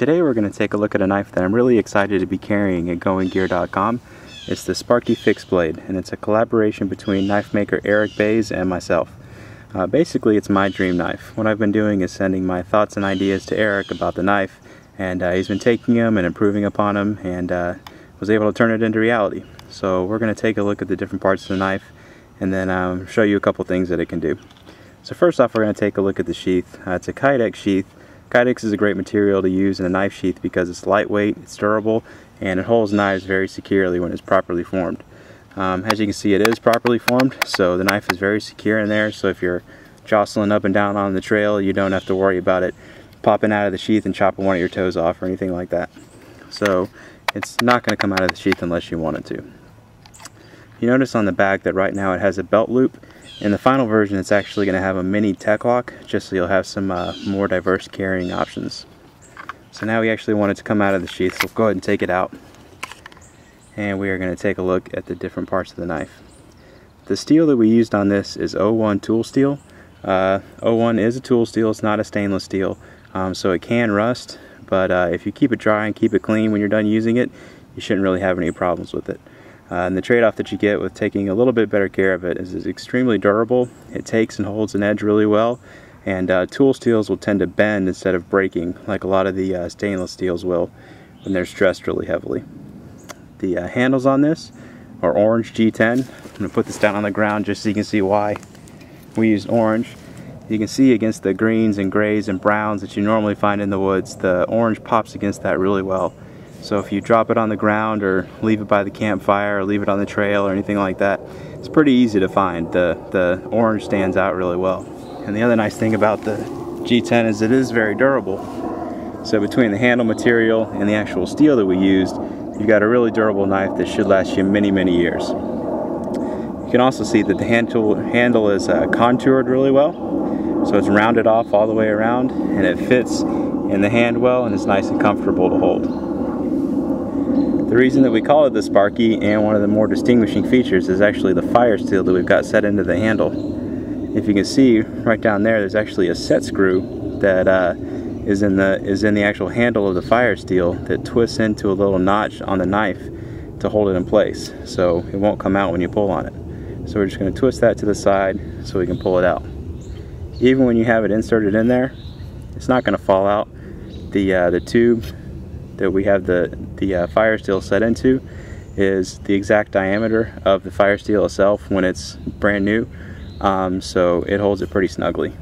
Today we're going to take a look at a knife that I'm really excited to be carrying at goinggear.com. It's the Sparky fixed blade, and it's a collaboration between knife maker Eric Boese and myself. Basically, it's my dream knife. What I've been doing is sending my thoughts and ideas to Eric about the knife, and he's been taking them and improving upon them, and was able to turn it into reality. So we're going to take a look at the different parts of the knife and then show you a couple things that it can do. So first off, we're going to take a look at the sheath. It's a Kydex sheath. Kydex is a great material to use in a knife sheath because it's lightweight, it's durable, and it holds knives very securely when it's properly formed. As you can see, it is properly formed, so the knife is very secure in there, so if you're jostling up and down on the trail, you don't have to worry about it popping out of the sheath and chopping one of your toes off or anything like that. So it's not going to come out of the sheath unless you want it to. You notice on the back that right now it has a belt loop. In the final version, it's actually going to have a mini tech lock, just so you'll have some more diverse carrying options. So now we actually want it to come out of the sheath, so we'll go ahead and take it out. And we are going to take a look at the different parts of the knife. The steel that we used on this is 01 tool steel. 01 is a tool steel, it's not a stainless steel, so it can rust, but if you keep it dry and keep it clean when you're done using it, you shouldn't really have any problems with it. And the trade-off that you get with taking a little bit better care of it is it's extremely durable. It takes and holds an edge really well, and tool steels will tend to bend instead of breaking like a lot of the stainless steels will when they're stressed really heavily. The handles on this are orange G10. I'm going to put this down on the ground just so you can see why we used orange. You can see against the greens and grays and browns that you normally find in the woods, the orange pops against that really well. So if you drop it on the ground or leave it by the campfire or leave it on the trail or anything like that, it's pretty easy to find. The orange stands out really well. And the other nice thing about the G10 is it is very durable. So between the handle material and the actual steel that we used, you've got a really durable knife that should last you many, many years. You can also see that the handle is contoured really well. So it's rounded off all the way around, and it fits in the hand well and is nice and comfortable to hold. The reason that we call it the Sparky, and one of the more distinguishing features, is actually the fire steel that we've got set into the handle. If you can see right down there, there's actually a set screw that is in the actual handle of the fire steel that twists into a little notch on the knife to hold it in place, so it won't come out when you pull on it. So we're just going to twist that to the side so we can pull it out. Even when you have it inserted in there, it's not going to fall out. The tube that we have the fire steel set into is the exact diameter of the fire steel itself when it's brand new, so it holds it pretty snugly.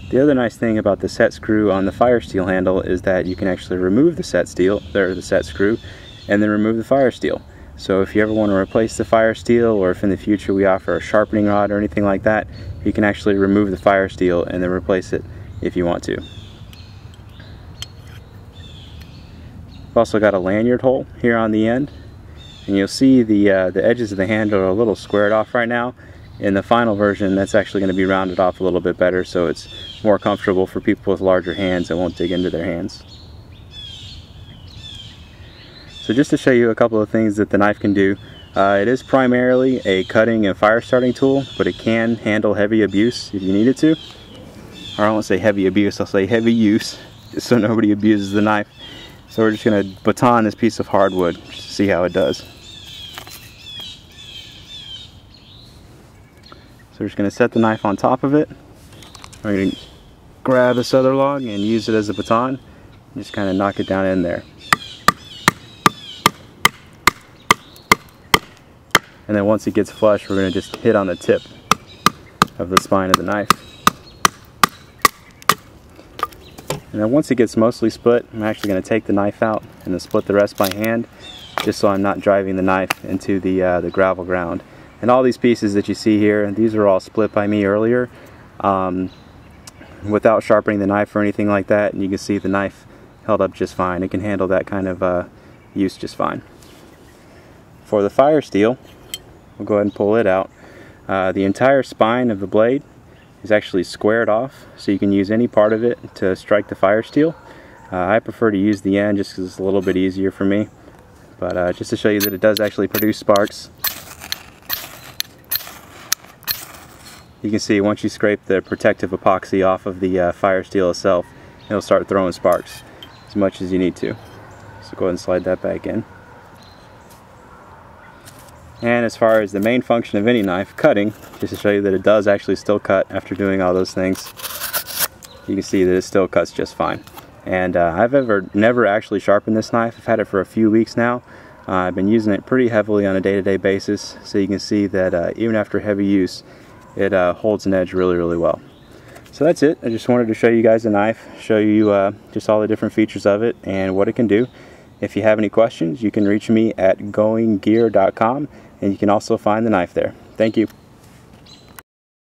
The other nice thing about the set screw on the fire steel handle is that you can actually remove the set screw and then remove the fire steel. So if you ever want to replace the fire steel, or if in the future we offer a sharpening rod or anything like that, you can actually remove the fire steel and then replace it if you want to. We've also got a lanyard hole here on the end, and you'll see the edges of the handle are a little squared off right now. In the final version, that's actually going to be rounded off a little bit better, so it's more comfortable for people with larger hands that won't dig into their hands. So just to show you a couple of things that the knife can do, it is primarily a cutting and fire starting tool, but it can handle heavy abuse if you need it to. Or I won't say heavy abuse, I'll say heavy use, just so nobody abuses the knife. So we're just going to baton this piece of hardwood just to see how it does. So we're just going to set the knife on top of it. We're going to grab this other log and use it as a baton and just kind of knock it down in there. And then once it gets flush, we're going to just hit on the tip of the spine of the knife. And then once it gets mostly split, I'm actually going to take the knife out and then split the rest by hand, just so I'm not driving the knife into the gravel ground. And all these pieces that you see here, these are all split by me earlier without sharpening the knife or anything like that. And you can see the knife held up just fine. It can handle that kind of use just fine. For the fire steel, we'll go ahead and pull it out. The entire spine of the blade is actually squared off, so you can use any part of it to strike the fire steel. I prefer to use the end just because it's a little bit easier for me, but just to show you that it does actually produce sparks. you can see once you scrape the protective epoxy off of the fire steel itself, it'll start throwing sparks as much as you need to. So go ahead and slide that back in. And as far as the main function of any knife, cutting, just to show you that it does actually still cut after doing all those things, you can see that it still cuts just fine. And I've never actually sharpened this knife. I've had it for a few weeks now. I've been using it pretty heavily on a day-to-day basis, so you can see that even after heavy use, it holds an edge really, really well. So that's it. I just wanted to show you guys the knife, show you just all the different features of it and what it can do. If you have any questions, you can reach me at goinggear.com, and you can also find the knife there. Thank you.